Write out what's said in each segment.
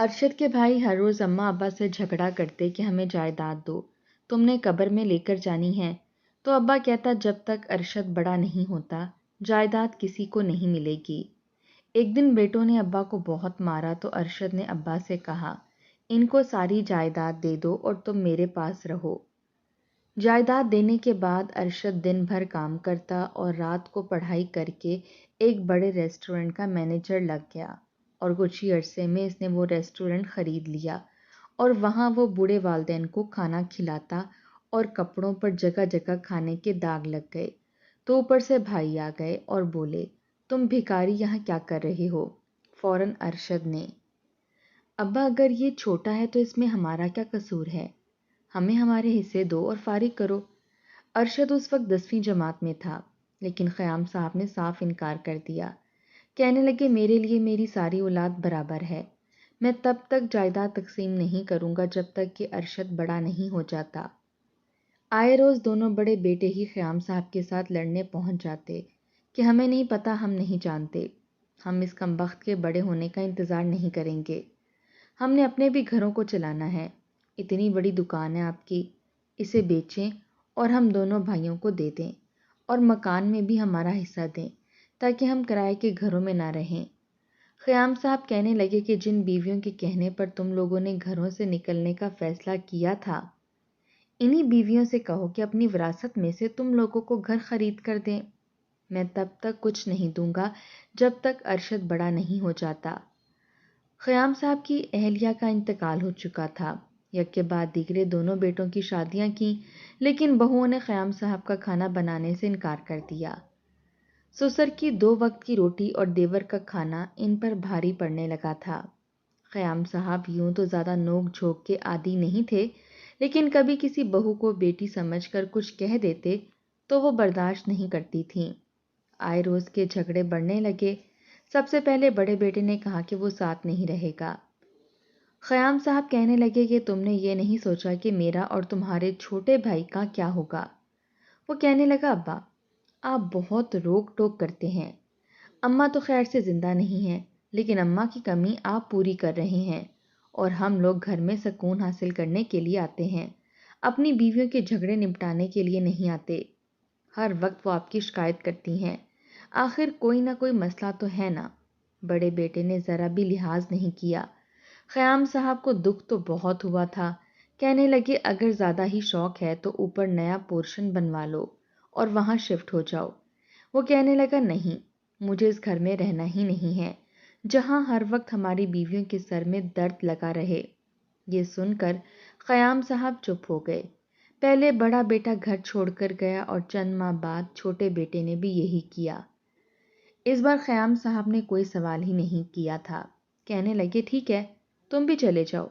ارشد کے بھائی ہر روز اماں ابا سے جھگڑا کرتے کہ ہمیں جائیداد دو، تم نے قبر میں لے کر جانی ہے۔ تو ابا کہتا جب تک ارشد بڑا نہیں ہوتا جائیداد کسی کو نہیں ملے گی۔ ایک دن بیٹوں نے ابا کو بہت مارا تو ارشد نے ابا سے کہا ان کو ساری جائیداد دے دو اور تم میرے پاس رہو۔ جائیداد دینے کے بعد ارشد دن بھر کام کرتا اور رات کو پڑھائی کر کے ایک بڑے ریسٹورنٹ کا مینیجر لگ گیا، اور کچھ ہی عرصے میں اس نے وہ ریسٹورنٹ خرید لیا اور وہاں وہ بوڑھے والدین کو کھانا کھلاتا اور کپڑوں پر جگہ جگہ کھانے کے داغ لگ گئے تو اوپر سے بھائی آ گئے اور بولے تم بھکاری یہاں کیا کر رہے ہو؟ فوراً ارشد نے ابا اگر یہ چھوٹا ہے تو اس میں ہمارا کیا قصور ہے، ہمیں ہمارے حصے دو اور فارغ کرو۔ ارشد اس وقت 10ویں جماعت میں تھا، لیکن خیام صاحب نے صاف انکار کر دیا۔ کہنے لگے میرے لیے میری ساری اولاد برابر ہے، میں تب تک جائیداد تقسیم نہیں کروں گا جب تک کہ ارشد بڑا نہیں ہو جاتا۔ آئے روز دونوں بڑے بیٹے ہی خیام صاحب کے ساتھ لڑنے پہنچ جاتے کہ ہمیں نہیں پتا، ہم نہیں جانتے، ہم اس کمبخت کے بڑے ہونے کا انتظار نہیں کریں گے، ہم نے اپنے بھی گھروں کو چلانا ہے، اتنی بڑی دکان ہے آپ کی، اسے بیچیں اور ہم دونوں بھائیوں کو دے دیں اور مکان میں بھی ہمارا حصہ دیں تاکہ ہم کرائے کے گھروں میں نہ رہیں۔ خیام صاحب کہنے لگے کہ جن بیویوں کے کہنے پر تم لوگوں نے گھروں سے نکلنے کا فیصلہ کیا تھا، انہی بیویوں سے کہو کہ اپنی وراثت میں سے تم لوگوں کو گھر خرید کر دیں، میں تب تک کچھ نہیں دوں گا جب تک ارشد بڑا نہیں ہو جاتا۔ خیام صاحب کی اہلیہ کا انتقال ہو چکا تھا، یک کے بعد دیگرے دونوں بیٹوں کی شادیاں کیں، لیکن بہوؤں نے خیام صاحب کا کھانا بنانے سے انکار کر دیا۔ سسر کی 2 وقت کی روٹی اور دیور کا کھانا ان پر بھاری پڑنے لگا تھا۔ خیام صاحب یوں تو زیادہ نوک جھوک کے عادی نہیں تھے، لیکن کبھی کسی بہو کو بیٹی سمجھ کر کچھ کہہ دیتے تو وہ برداشت نہیں کرتی تھیں۔ آئے روز کے جھگڑے بڑھنے لگے۔ سب سے پہلے بڑے بیٹے نے کہا کہ وہ ساتھ نہیں رہے گا۔ خیام صاحب کہنے لگے کہ تم نے یہ نہیں سوچا کہ میرا اور تمہارے چھوٹے بھائی کا کیا ہوگا۔ وہ کہنے لگا ابا آپ بہت روک ٹوک کرتے ہیں، اماں تو خیر سے زندہ نہیں ہیں، لیکن اماں کی کمی آپ پوری کر رہے ہیں، اور ہم لوگ گھر میں سکون حاصل کرنے کے لیے آتے ہیں، اپنی بیویوں کے جھگڑے نپٹانے کے لیے نہیں آتے۔ ہر وقت وہ آپ کی شکایت کرتی ہیں، آخر کوئی نہ کوئی مسئلہ تو ہے نا۔ بڑے بیٹے نے ذرا بھی لحاظ نہیں کیا۔ خیام صاحب کو دکھ تو بہت ہوا تھا، کہنے لگے اگر زیادہ ہی شوق ہے تو اوپر نیا پورشن بنوا لو اور وہاں شفٹ ہو جاؤ۔ وہ کہنے لگا نہیں، مجھے اس گھر میں رہنا ہی نہیں ہے جہاں ہر وقت ہماری بیویوں کے سر میں درد لگا رہے۔ یہ سن کر خیام صاحب چپ ہو گئے۔ پہلے بڑا بیٹا گھر چھوڑ کر گیا اور چند ماہ بعد چھوٹے بیٹے نے بھی یہی کیا۔ اس بار خیام صاحب نے کوئی سوال ہی نہیں کیا تھا، کہنے لگے ٹھیک ہے تم بھی چلے جاؤ۔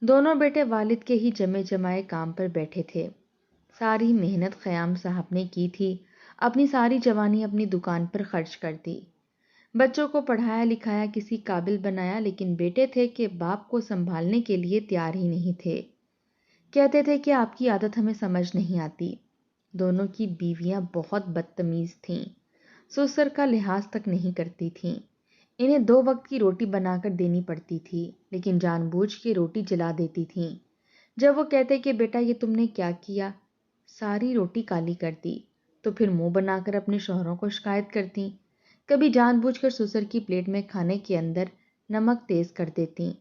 دونوں بیٹے والد کے ہی جمے جمائے کام پر بیٹھے تھے۔ ساری محنت خیام صاحب نے کی تھی، اپنی ساری جوانی اپنی دکان پر خرچ کر دی، بچوں کو پڑھایا لکھایا کسی قابل بنایا، لیکن بیٹے تھے کہ باپ کو سنبھالنے کے لیے تیار ہی نہیں تھے۔ کہتے تھے کہ آپ کی عادت ہمیں سمجھ نہیں آتی۔ دونوں کی بیویاں بہت بدتمیز تھیں، سسر کا لحاظ تک نہیں کرتی تھیں، انہیں 2 وقت کی روٹی بنا کر دینی پڑتی تھی، لیکن جان بوجھ کے روٹی جلا دیتی تھیں۔ جب وہ کہتے کہ بیٹا یہ تم نے کیا کیا، ساری روٹی کالی کر دی، تو پھر منہ بنا کر اپنے شوہروں کو شکایت کرتی، کبھی جان بوجھ کر سسر کی پلیٹ میں کھانے کے اندر نمک تیز کر دیتی۔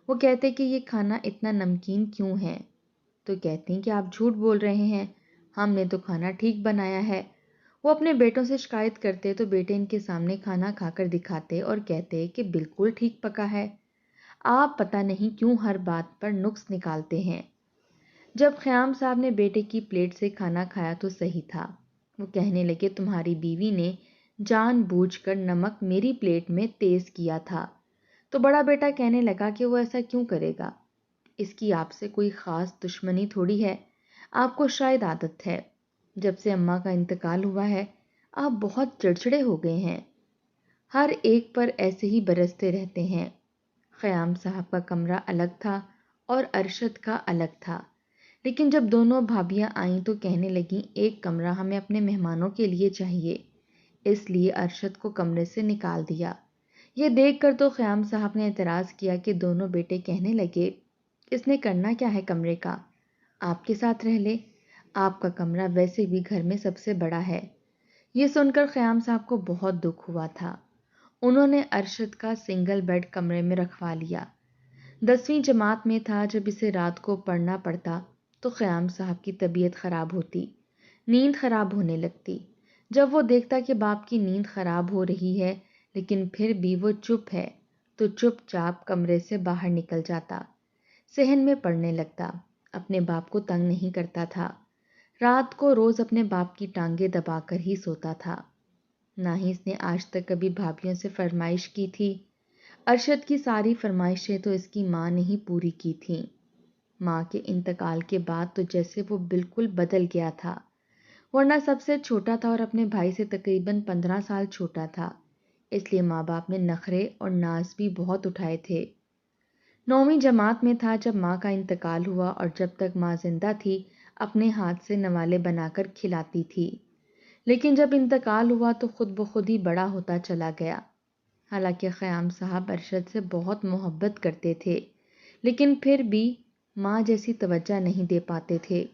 وہ کہتے کہ یہ کھانا اتنا نمکین کیوں ہے، تو کہتی کہ آپ جھوٹ بول رہے ہیں، ہم نے تو کھانا ٹھیک بنایا ہے۔ وہ اپنے بیٹوں سے شکایت کرتے تو بیٹے ان کے سامنے کھانا کھا کر دکھاتے اور کہتے کہ بالکل ٹھیک پکا ہے، آپ پتہ نہیں کیوں ہر بات پر نقص نکالتے ہیں۔ جب خیام صاحب نے بیٹے کی پلیٹ سے کھانا کھایا تو صحیح تھا۔ وہ کہنے لگے تمہاری بیوی نے جان بوجھ کر نمک میری پلیٹ میں تیز کیا تھا۔ تو بڑا بیٹا کہنے لگا کہ وہ ایسا کیوں کرے گا، اس کی آپ سے کوئی خاص دشمنی تھوڑی ہے، آپ کو شاید عادت ہے، جب سے اماں کا انتقال ہوا ہے آپ بہت چڑچڑے ہو گئے ہیں، ہر ایک پر ایسے ہی برستے رہتے ہیں۔ خیام صاحب کا کمرہ الگ تھا اور ارشد کا الگ تھا، لیکن جب دونوں بھابیاں آئیں تو کہنے لگیں ایک کمرہ ہمیں اپنے مہمانوں کے لیے چاہیے، اس لیے ارشد کو کمرے سے نکال دیا۔ یہ دیکھ کر تو خیام صاحب نے اعتراض کیا کہ دونوں بیٹے کہنے لگے، اس نے کرنا کیا ہے کمرے کا، آپ کے ساتھ رہ لے، آپ کا کمرہ ویسے بھی گھر میں سب سے بڑا ہے۔ یہ سن کر خیام صاحب کو بہت دکھ ہوا تھا۔ انہوں نے ارشد کا سنگل بیڈ کمرے میں رکھوا لیا۔ 10ویں جماعت میں تھا جب اسے رات کو پڑھنا پڑتا تو خیام صاحب کی طبیعت خراب ہوتی، نیند خراب ہونے لگتی۔ جب وہ دیکھتا کہ باپ کی نیند خراب ہو رہی ہے لیکن پھر بھی وہ چپ ہے تو چپ چاپ کمرے سے باہر نکل جاتا، صحن میں پڑھنے لگتا، اپنے باپ کو تنگ نہیں کرتا تھا۔ رات کو روز اپنے باپ کی ٹانگیں دبا کر ہی سوتا تھا۔ نہ ہی اس نے آج تک کبھی بھابھیوں سے فرمائش کی تھی۔ ارشد کی ساری فرمائشیں تو اس کی ماں نے ہی پوری کی تھیں۔ ماں کے انتقال کے بعد تو جیسے وہ بالکل بدل گیا تھا، ورنہ سب سے چھوٹا تھا اور اپنے بھائی سے تقریباً 15 سال چھوٹا تھا، اس لیے ماں باپ نے نخرے اور ناز بھی بہت اٹھائے تھے۔ 9ویں جماعت میں تھا جب ماں کا انتقال ہوا اور جب تک ماں زندہ تھی اپنے ہاتھ سے نوالے بنا کر کھلاتی تھی، لیکن جب انتقال ہوا تو خود بخود ہی بڑا ہوتا چلا گیا۔ حالانکہ خیام صاحب ارشد سے بہت محبت کرتے تھے لیکن پھر بھی ماں جیسی توجہ نہیں دے پاتے تھے۔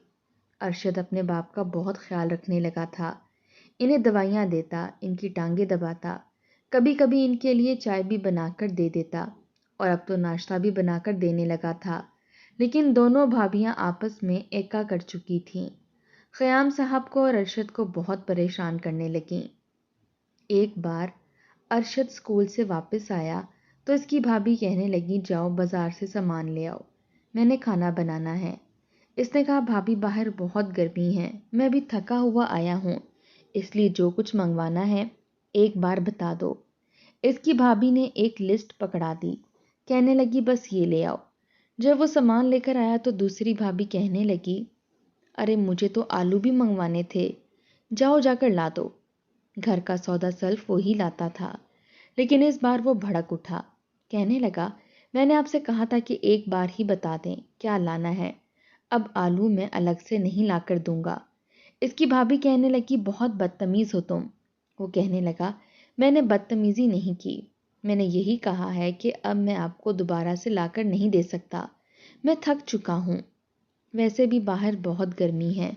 ارشد اپنے باپ کا بہت خیال رکھنے لگا تھا، انہیں دوائیاں دیتا، ان کی ٹانگیں دباتا، کبھی کبھی ان کے لیے چائے بھی بنا کر دے دیتا اور اب تو ناشتہ بھی بنا کر دینے لگا تھا۔ لیکن دونوں بھابیاں آپس میں ایکا کر چکی تھیں، خیام صاحب کو اور ارشد کو بہت پریشان کرنے لگیں۔ ایک بار ارشد اسکول سے واپس آیا تو اس کی بھابھی کہنے لگی، جاؤ بازار سے سامان لے آؤ، میں نے کھانا بنانا ہے۔ اس نے کہا، بھابھی باہر بہت گرمی ہے، میں بھی تھکا ہوا آیا ہوں، اس لیے جو کچھ منگوانا ہے ایک بار بتا دو۔ اس کی بھابھی نے ایک لسٹ پکڑا دی، کہنے لگی بس یہ لے آؤ۔ جب وہ سامان لے کر آیا تو دوسری بھابھی کہنے لگی، ارے مجھے تو آلو بھی منگوانے تھے، جاؤ جا کر لا دو۔ گھر کا سودا سلف وہی لاتا تھا، لیکن اس بار وہ بھڑک اٹھا، کہنے لگا، میں نے آپ سے کہا تھا کہ ایک بار ہی بتا دیں کیا لانا ہے، اب آلو میں الگ سے نہیں لا کر دوں گا۔ اس کی بھابھی کہنے لگی، بہت بدتمیز ہو تم۔ وہ کہنے لگا، میں نے بدتمیزی نہیں کی، میں نے یہی کہا ہے کہ اب میں آپ کو دوبارہ سے لا کر نہیں دے سکتا، میں تھک چکا ہوں، ویسے بھی باہر بہت گرمی ہے۔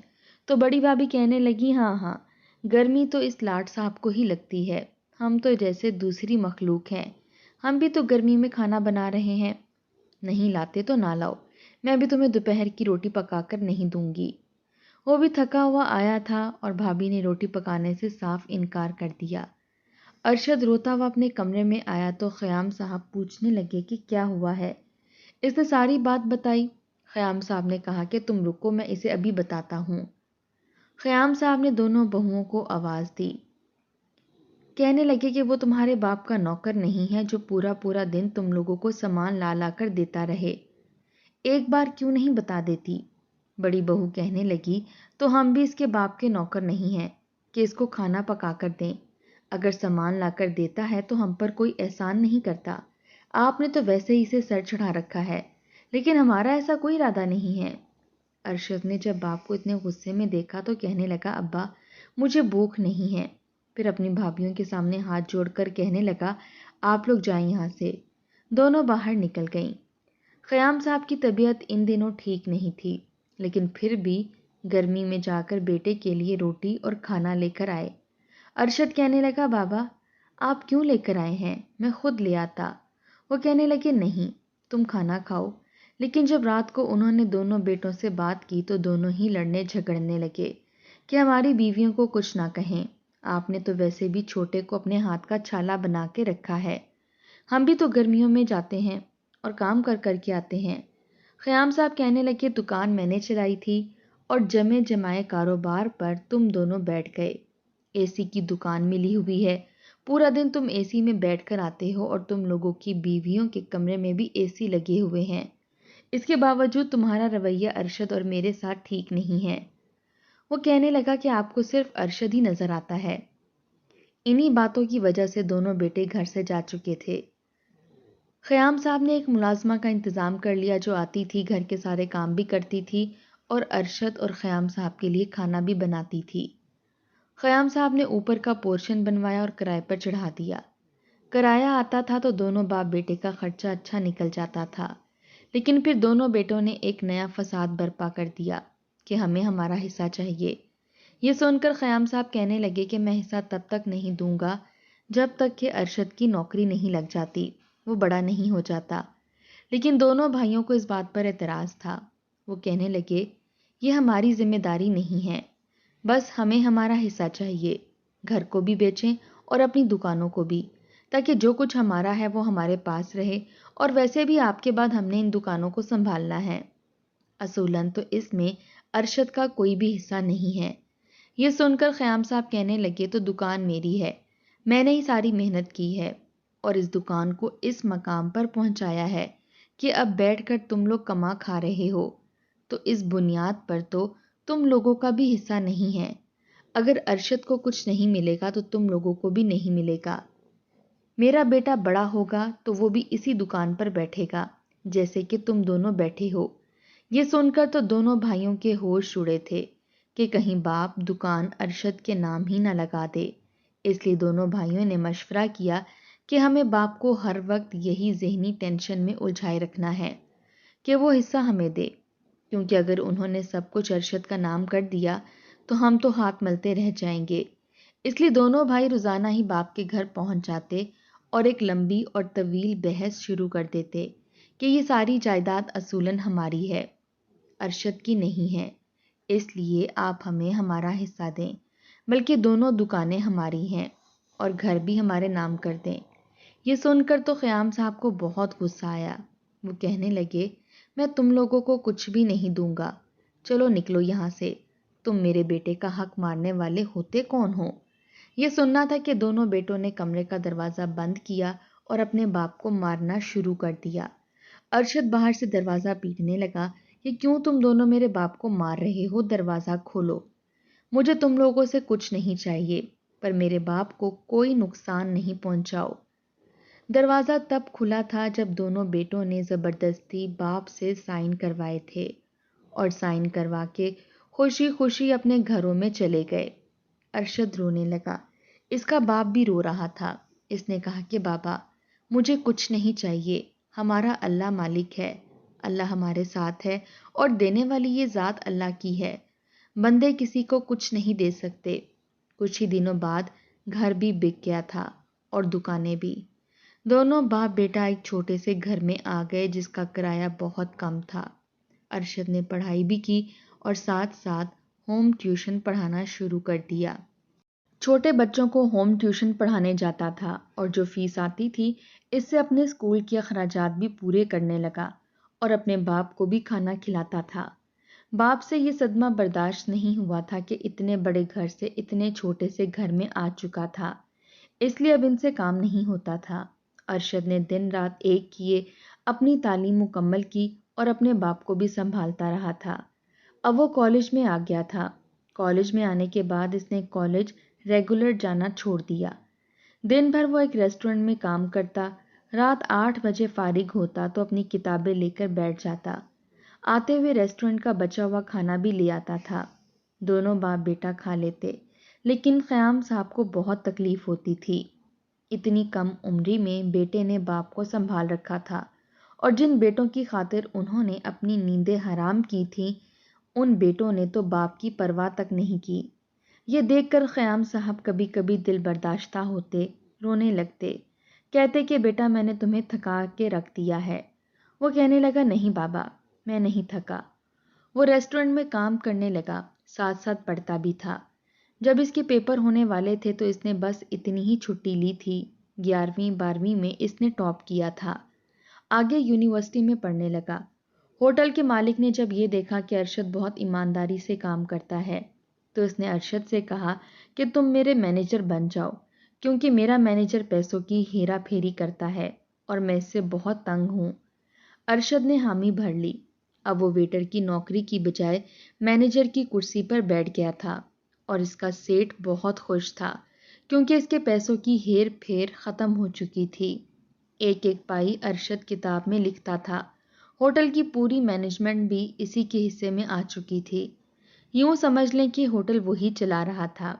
تو بڑی بھابھی کہنے لگی، ہاں ہاں، گرمی تو اس لاٹ صاحب کو ہی لگتی ہے، ہم تو جیسے دوسری مخلوق ہیں، ہم بھی تو گرمی میں کھانا بنا رہے ہیں، نہیں لاتے تو نہ لاؤ، میں بھی تمہیں دوپہر کی روٹی پکا کر نہیں دوں گی۔ وہ بھی تھکا ہوا آیا تھا اور بھابھی نے روٹی پکانے سے صاف انکار کر دیا۔ ارشد روتا ہوا اپنے کمرے میں آیا تو خیام صاحب پوچھنے لگے کہ کیا ہوا ہے۔ اس نے ساری بات بتائی۔ خیام صاحب نے کہا کہ تم رکو، میں اسے ابھی بتاتا ہوں۔ خیام صاحب نے دونوں بہوؤں کو آواز دی، کہنے لگے کہ وہ تمہارے باپ کا نوکر نہیں ہے جو پورا پورا دن تم لوگوں کو سامان لا لا کر دیتا رہے، ایک بار کیوں نہیں بتا دیتی؟ بڑی بہو کہنے لگی، تو ہم بھی اس کے باپ کے نوکر نہیں ہیں کہ اس کو کھانا پکا کر دیں، اگر سامان لا کر دیتا ہے تو ہم پر کوئی احسان نہیں کرتا، آپ نے تو ویسے ہی اسے سر چڑھا رکھا ہے، لیکن ہمارا ایسا کوئی ارادہ نہیں ہے۔ ارشد نے جب باپ کو اتنے غصے میں دیکھا تو کہنے لگا، ابا مجھے بھوک نہیں ہے، پھر اپنی بھابھیوں کے سامنے ہاتھ جوڑ کر کہنے لگا، آپ لوگ جائیں یہاں سے۔ دونوں باہر نکل گئیں۔ خیام صاحب کی طبیعت ان دنوں ٹھیک نہیں تھی، لیکن پھر بھی گرمی میں جا کر بیٹے کے لیے روٹی اور کھانا لے کر آئے۔ ارشد کہنے لگا، بابا آپ کیوں لے کر آئے ہیں، میں خود لے آتا۔ وہ کہنے لگے، نہیں تم کھانا کھاؤ۔ لیکن جب رات کو انہوں نے دونوں بیٹوں سے بات کی تو دونوں ہی لڑنے جھگڑنے لگے کہ ہماری بیویوں کو کچھ نہ کہیں، آپ نے تو ویسے بھی چھوٹے کو اپنے ہاتھ کا چھالا بنا کے رکھا ہے، ہم بھی تو گرمیوں میں جاتے ہیں اور کام کر کر کے آتے ہیں۔ خیام صاحب کہنے لگے، دکان میں نے چلائی تھی اور جمے جمائے کاروبار پر تم دونوں بیٹھ گئے، اے سی کی دکان ملی ہوئی ہے، پورا دن تم اے سی میں بیٹھ کر آتے ہو اور تم لوگوں کی بیویوں کے کمرے میں بھی اے سی لگے ہوئے ہیں، اس کے باوجود تمہارا رویہ ارشد اور میرے ساتھ ٹھیک نہیں ہے۔ وہ کہنے لگا کہ آپ کو صرف ارشد ہی نظر آتا ہے۔ انہی باتوں کی وجہ سے دونوں بیٹے گھر سے جا چکے تھے۔ خیام صاحب نے ایک ملازمہ کا انتظام کر لیا جو آتی تھی، گھر کے سارے کام بھی کرتی تھی اور ارشد اور خیام صاحب کے لیے کھانا بھی بناتی تھی۔ خیام صاحب نے اوپر کا پورشن بنوایا اور کرائے پر چڑھا دیا۔ کرایہ آتا تھا تو دونوں باپ بیٹے کا خرچہ اچھا نکل جاتا تھا، لیکن پھر دونوں بیٹوں نے ایک نیا فساد برپا کر دیا کہ ہمیں ہمارا حصہ چاہیے۔ یہ سن کر خیام صاحب کہنے لگے کہ میں حصہ تب تک نہیں دوں گا جب تک کہ ارشد کی نوکری نہیں لگ جاتی، وہ بڑا نہیں ہو جاتا۔ لیکن دونوں بھائیوں کو اس بات پر اعتراض تھا۔ وہ کہنے لگے یہ ہماری ذمہ داری نہیں ہے، بس ہمیں ہمارا حصہ چاہیے، گھر کو بھی بیچیں اور اپنی دکانوں کو بھی، تاکہ جو کچھ ہمارا ہے وہ ہمارے پاس رہے، اور ویسے بھی آپ کے بعد ہم نے ان دکانوں کو سنبھالنا ہے۔ اصولاً تو اس میں ارشد کا کوئی بھی حصہ نہیں ہے۔ یہ سن کر خیام صاحب کہنے لگے تو دکان میری ہے، میں نے ہی ساری محنت کی ہے اور اس دکان کو اس مقام پر پہنچایا ہے کہ اب بیٹھ کر تم لوگ کما کھا رہے ہو، تو اس بنیاد پر تو تم لوگوں کا بھی حصہ نہیں ہے۔ اگر ارشد کو کچھ نہیں ملے گا تو تم لوگوں کو بھی نہیں ملے گا۔ میرا بیٹا بڑا ہوگا تو وہ بھی اسی دکان پر بیٹھے گا جیسے کہ تم دونوں بیٹھے ہو۔ یہ سن کر تو دونوں بھائیوں کے ہوش اڑے تھے کہ کہیں باپ دکان ارشد کے نام ہی نہ لگا دے۔ اس لیے دونوں بھائیوں نے مشورہ کیا کہ ہمیں باپ کو ہر وقت یہی ذہنی ٹینشن میں الجھائے رکھنا ہے کہ وہ حصہ ہمیں دے، کیونکہ اگر انہوں نے سب کچھ ارشد کا نام کر دیا تو ہم تو ہاتھ ملتے رہ جائیں گے۔ اس لیے دونوں بھائی روزانہ ہی باپ کے گھر پہنچ جاتے اور ایک لمبی اور طویل بحث شروع کر دیتے کہ یہ ساری جائیداد اصولاً ہماری ہے، ارشد کی نہیں ہے، اس لیے آپ ہمیں ہمارا حصہ دیں، بلکہ دونوں دکانیں ہماری ہیں اور گھر بھی ہمارے نام کر دیں۔ یہ سن کر تو خیام صاحب کو بہت غصہ آیا۔ وہ کہنے لگے میں تم لوگوں کو کچھ بھی نہیں دوں گا، چلو نکلو یہاں سے، تم میرے بیٹے کا حق مارنے والے ہوتے کون ہو؟ یہ سننا تھا کہ دونوں بیٹوں نے کمرے کا دروازہ بند کیا اور اپنے باپ کو مارنا شروع کر دیا۔ ارشد باہر سے دروازہ پیٹنے لگا کہ کیوں تم دونوں میرے باپ کو مار رہے ہو، دروازہ کھولو، مجھے تم لوگوں سے کچھ نہیں چاہیے، پر میرے باپ کو کوئی نقصان نہیں پہنچاؤ۔ دروازہ تب کھلا تھا جب دونوں بیٹوں نے زبردستی باپ سے سائن کروائے تھے اور سائن کروا کے خوشی خوشی اپنے گھروں میں چلے گئے۔ ارشد رونے لگا، اس کا باپ بھی رو رہا تھا۔ اس نے کہا کہ بابا مجھے کچھ نہیں چاہیے، ہمارا اللہ مالک ہے، اللہ ہمارے ساتھ ہے اور دینے والی یہ ذات اللہ کی ہے، بندے کسی کو کچھ نہیں دے سکتے۔ کچھ ہی دنوں بعد گھر بھی بک گیا تھا اور دکانیں بھی۔ دونوں باپ بیٹا ایک چھوٹے سے گھر میں آ گئے جس کا کرایہ بہت کم تھا۔ ارشد نے پڑھائی بھی کی اور ساتھ ساتھ ہوم ٹیوشن پڑھانا شروع کر دیا۔ چھوٹے بچوں کو ہوم ٹیوشن پڑھانے جاتا تھا اور جو فیس آتی تھی اس سے اپنے اسکول کے اخراجات بھی پورے کرنے لگا اور اپنے باپ کو بھی کھانا کھلاتا تھا۔ باپ سے یہ صدمہ برداشت نہیں ہوا تھا کہ اتنے بڑے گھر سے اتنے چھوٹے سے گھر میں آ چکا تھا، اس لیے اب ان سے کام نہیں ہوتا تھا۔ ارشد نے دن رات ایک کیے اپنی تعلیم مکمل کی اور اپنے باپ کو بھی سنبھالتا رہا تھا۔ اب وہ کالج میں آ گیا تھا۔ کالج میں آنے کے بعد اس نے کالج ریگولر جانا چھوڑ دیا۔ دن بھر وہ ایک ریسٹورنٹ میں کام کرتا، رات 8 بجے فارغ ہوتا تو اپنی کتابیں لے کر بیٹھ جاتا، آتے ہوئے ریسٹورنٹ کا بچا ہوا کھانا بھی لے آتا تھا۔ دونوں باپ بیٹا کھا لیتے، لیکن خیام صاحب کو بہت تکلیف ہوتی تھی۔ اتنی کم عمری میں بیٹے نے باپ کو سنبھال رکھا تھا اور جن بیٹوں کی خاطر انہوں نے اپنی نیندیں حرام کی تھیں ان بیٹوں نے تو باپ کی پرواہ تک نہیں کی۔ یہ دیکھ کر خیام صاحب کبھی کبھی دل برداشتہ ہوتے، رونے لگتے، کہتے کہ بیٹا میں نے تمہیں تھکا کے رکھ دیا ہے۔ وہ کہنے لگا نہیں بابا میں نہیں تھکا۔ وہ ریسٹورنٹ میں کام کرنے لگا، ساتھ ساتھ پڑھتا بھی تھا۔ جب اس کے پیپر ہونے والے تھے تو اس نے بس اتنی ہی چھٹی لی تھی۔ 11ویں 12ویں میں اس نے ٹاپ کیا تھا، آگے یونیورسٹی میں پڑھنے لگا۔ ہوٹل کے مالک نے جب یہ دیکھا کہ ارشد بہت ایمانداری سے کام کرتا ہے تو اس نے ارشد سے کہا کہ تم میرے مینیجر بن جاؤ، کیونکہ میرا مینیجر پیسوں کی ہیرا پھیری کرتا ہے اور میں اس سے بہت تنگ ہوں۔ ارشد نے حامی بھر لی۔ اب وہ ویٹر کی نوکری کی بجائے مینیجر کی کرسی پر بیٹھ گیا تھا اور اس کا سیٹ بہت خوش تھا کیونکہ اس کے پیسوں کی ہیر پھیر ختم ہو چکی تھی۔ ایک ایک پائی ارشد کتاب میں لکھتا تھا۔ ہوٹل کی پوری مینجمنٹ بھی اسی کے حصے میں آ چکی تھی۔ یوں سمجھ لیں کہ ہوٹل وہی چلا رہا تھا،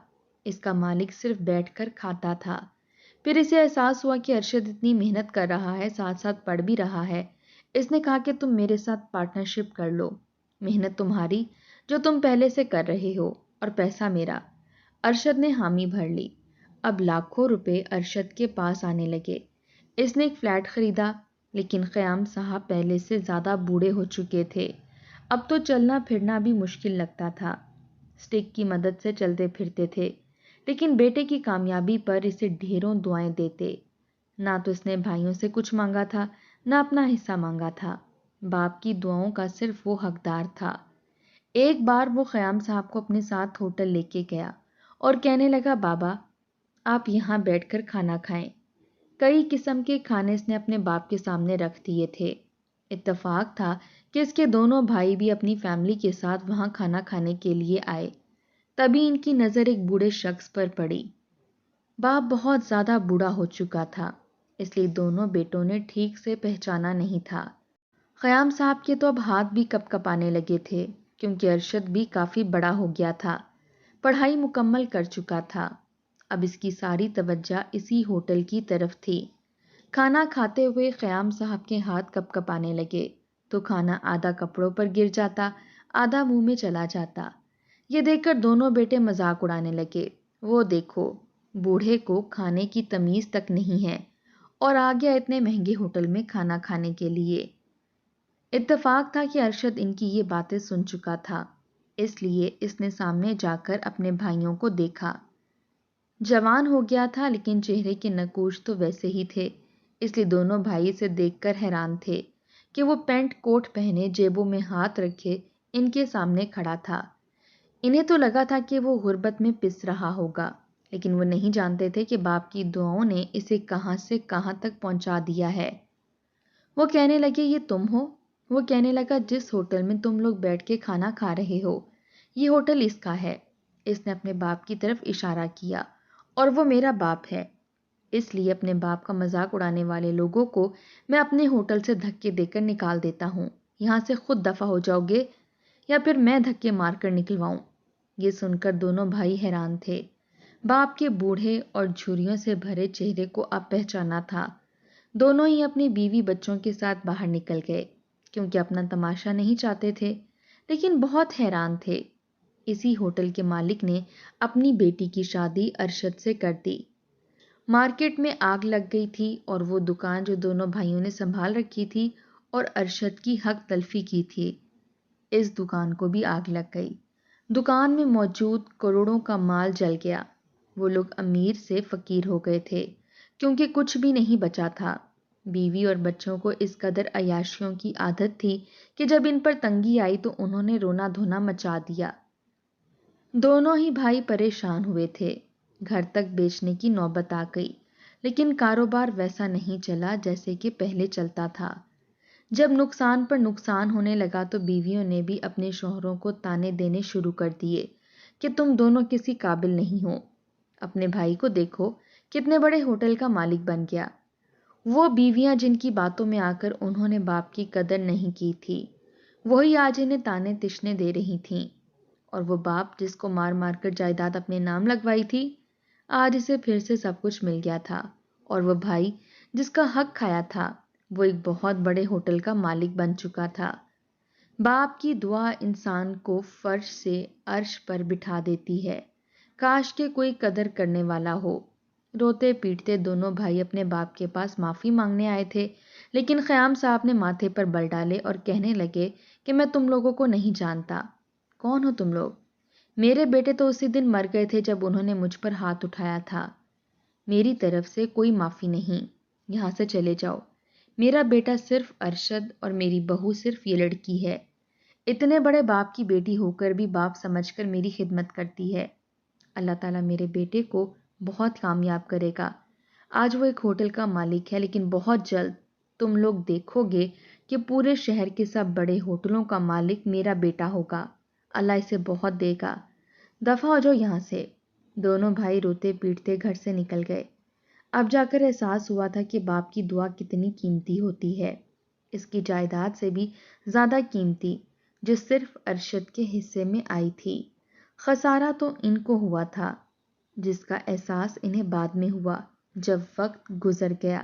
اس کا مالک صرف بیٹھ کر کھاتا تھا۔ پھر اسے احساس ہوا کہ ارشد اتنی محنت کر رہا ہے، ساتھ ساتھ پڑھ بھی رہا ہے۔ اس نے کہا کہ تم میرے ساتھ پارٹنرشپ کر لو، محنت تمہاری جو تم پہلے سے کر رہے ہو، اور پیسہ میرا۔ ارشد نے حامی بھر لی۔ اب لاکھوں روپے ارشد کے پاس آنے لگے۔ اس نے ایک فلیٹ خریدا، لیکن قیام صاحب پہلے سے زیادہ بوڑھے ہو چکے تھے۔ اب تو چلنا پھرنا بھی مشکل لگتا تھا۔ سٹک کی مدد سے چلتے پھرتے تھے، لیکن بیٹے کی کامیابی پر اسے ڈھیروں دعائیں دیتے۔ نہ تو اس نے بھائیوں سے کچھ مانگا تھا، نہ اپنا حصہ مانگا تھا۔ باپ کی دعاؤں کا صرف وہ حقدار تھا۔ ایک بار وہ قیام صاحب کو اپنے ساتھ ہوٹل لے کے گیا اور کہنے لگا، بابا آپ یہاں بیٹھ کر کھانا کھائیں۔ کئی قسم کے کھانے اس نے اپنے باپ کے سامنے رکھ دیے تھے۔ اتفاق تھا کہ اس کے دونوں بھائی بھی اپنی فیملی کے ساتھ وہاں کھانا کھانے کے لیے آئے۔ تبھی ان کی نظر ایک بوڑھے شخص پر پڑی۔ باپ بہت زیادہ بوڑھا ہو چکا تھا، اس لیے دونوں بیٹوں نے ٹھیک سے پہچانا نہیں تھا۔ قیام صاحب کے تو اب ہاتھ بھی کپ کپانے لگے تھے، کیونکہ ارشد بھی کافی بڑا ہو گیا تھا، پڑھائی مکمل کر چکا تھا۔ اب اس کی ساری توجہ اسی ہوٹل کی طرف تھی۔ کھانا کھاتے ہوئے قیام صاحب کے ہاتھ کپ کپانے لگے تو کھانا آدھا کپڑوں پر گر جاتا، آدھا منہ میں چلا جاتا۔ یہ دیکھ کر دونوں بیٹے مذاق اڑانے لگے۔ وہ دیکھو، بوڑھے کو کھانے کی تمیز تک نہیں ہے، اور آ گیا اتنے مہنگے ہوٹل میں کھانا کھانے کے لیے۔ اتفاق تھا کہ ارشد ان کی یہ باتیں سن چکا تھا، اس لیے اس نے سامنے جا کر اپنے بھائیوں کو دیکھا۔ جوان ہو گیا تھا، لیکن چہرے کے نقوش تو ویسے ہی تھے، اس لیے دونوں بھائی اسے دیکھ کر حیران تھے کہ وہ پینٹ کوٹ پہنے، جیبوں میں ہاتھ رکھے ان کے سامنے کھڑا تھا۔ انہیں تو لگا تھا کہ وہ غربت میں پس رہا ہوگا، لیکن وہ نہیں جانتے تھے کہ باپ کی دعاؤں نے اسے کہاں سے کہاں تک پہنچا دیا ہے۔ وہ کہنے لگے، یہ تم ہو؟ وہ کہنے لگا، جس ہوٹل میں تم لوگ بیٹھ کے کھانا کھا رہے ہو، یہ ہوٹل اس کا ہے۔ اس نے اپنے باپ کی طرف اشارہ کیا، اور وہ میرا باپ ہے۔ اس لیے اپنے باپ کا مذاق اڑانے والے لوگوں کو میں اپنے ہوٹل سے دھکے دے کر نکال دیتا ہوں۔ یہاں سے خود دفع ہو جاؤ گے یا پھر میں دھکے مار کر نکلواؤں؟ یہ سن کر دونوں بھائی حیران تھے۔ باپ کے بوڑھے اور جھریوں سے بھرے چہرے کو اب پہچانا تھا۔ دونوں ہی اپنی بیوی بچوں کے ساتھ باہر نکل گئے، کیونکہ اپنا تماشا نہیں چاہتے تھے، لیکن بہت حیران تھے۔ اسی ہوٹل کے مالک نے اپنی بیٹی کی شادی ارشد سے کر دی۔ مارکیٹ میں آگ لگ گئی تھی، اور وہ دکان جو دونوں بھائیوں نے سنبھال رکھی تھی اور ارشد کی حق تلفی کی تھی، اس دکان کو بھی آگ لگ گئی۔ دکان میں موجود کروڑوں کا مال جل گیا۔ وہ لوگ امیر سے فقیر ہو گئے تھے، کیونکہ کچھ بھی نہیں بچا تھا۔ بیوی اور بچوں کو اس قدر عیاشیوں کی عادت تھی کہ جب ان پر تنگی آئی تو انہوں نے رونا دھونا مچا دیا۔ دونوں ہی بھائی پریشان ہوئے تھے۔ گھر تک بیچنے کی نوبت آ گئی، لیکن کاروبار ویسا نہیں چلا جیسے کہ پہلے چلتا تھا۔ جب نقصان پر نقصان ہونے لگا تو بیویوں نے بھی اپنے شوہروں کو تانے دینے شروع کر دیے کہ تم دونوں کسی قابل نہیں ہو۔ اپنے بھائی کو دیکھو، کتنے بڑے ہوٹل کا مالک بن گیا۔ وہ بیویاں جن کی باتوں میں آ کر انہوں نے باپ کی قدر نہیں کی تھی، وہی آج انہیں تانے تشنے دے رہی تھیں۔ اور وہ باپ جس کو مار مار کر جائیداد اپنے نام لگوائی تھی، آج اسے پھر سے سب کچھ مل گیا تھا۔ اور وہ بھائی جس کا حق کھایا تھا، وہ ایک بہت بڑے ہوٹل کا مالک بن چکا تھا۔ باپ کی دعا انسان کو فرش سے عرش پر بٹھا دیتی ہے۔ کاش کہ کوئی قدر کرنے والا ہو۔ روتے پیٹتے دونوں بھائی اپنے باپ کے پاس معافی مانگنے آئے تھے، لیکن قیام صاحب نے ماتھے پر بل ڈالے اور کہنے لگے کہ میں تم لوگوں کو نہیں جانتا۔ کون ہو تم لوگ؟ میرے بیٹے تو اسی دن مر گئے تھے جب انہوں نے مجھ پر ہاتھ اٹھایا تھا۔ میری طرف سے کوئی معافی نہیں، یہاں سے چلے جاؤ۔ میرا بیٹا صرف ارشد اور میری بہو صرف یہ لڑکی ہے۔ اتنے بڑے باپ کی بیٹی ہو کر بھی باپ سمجھ کر میری خدمت کرتی ہے۔ اللہ تعالیٰ میرے بیٹے کو بہت کامیاب کرے گا۔ آج وہ ایک ہوٹل کا مالک ہے، لیکن بہت جلد تم لوگ دیکھو گے کہ پورے شہر کے سب بڑے ہوٹلوں کا مالک میرا بیٹا ہوگا۔ اللہ اسے بہت دے گا۔ دفع ہو جاؤ یہاں سے۔ دونوں بھائی روتے پیٹتے گھر سے نکل گئے۔ اب جا کر احساس ہوا تھا کہ باپ کی دعا کتنی قیمتی ہوتی ہے، اس کی جائیداد سے بھی زیادہ قیمتی جو صرف ارشد کے حصے میں آئی تھی۔ خسارہ تو ان کو ہوا تھا، جس کا احساس انہیں بعد میں ہوا۔ جب وقت گزر گیا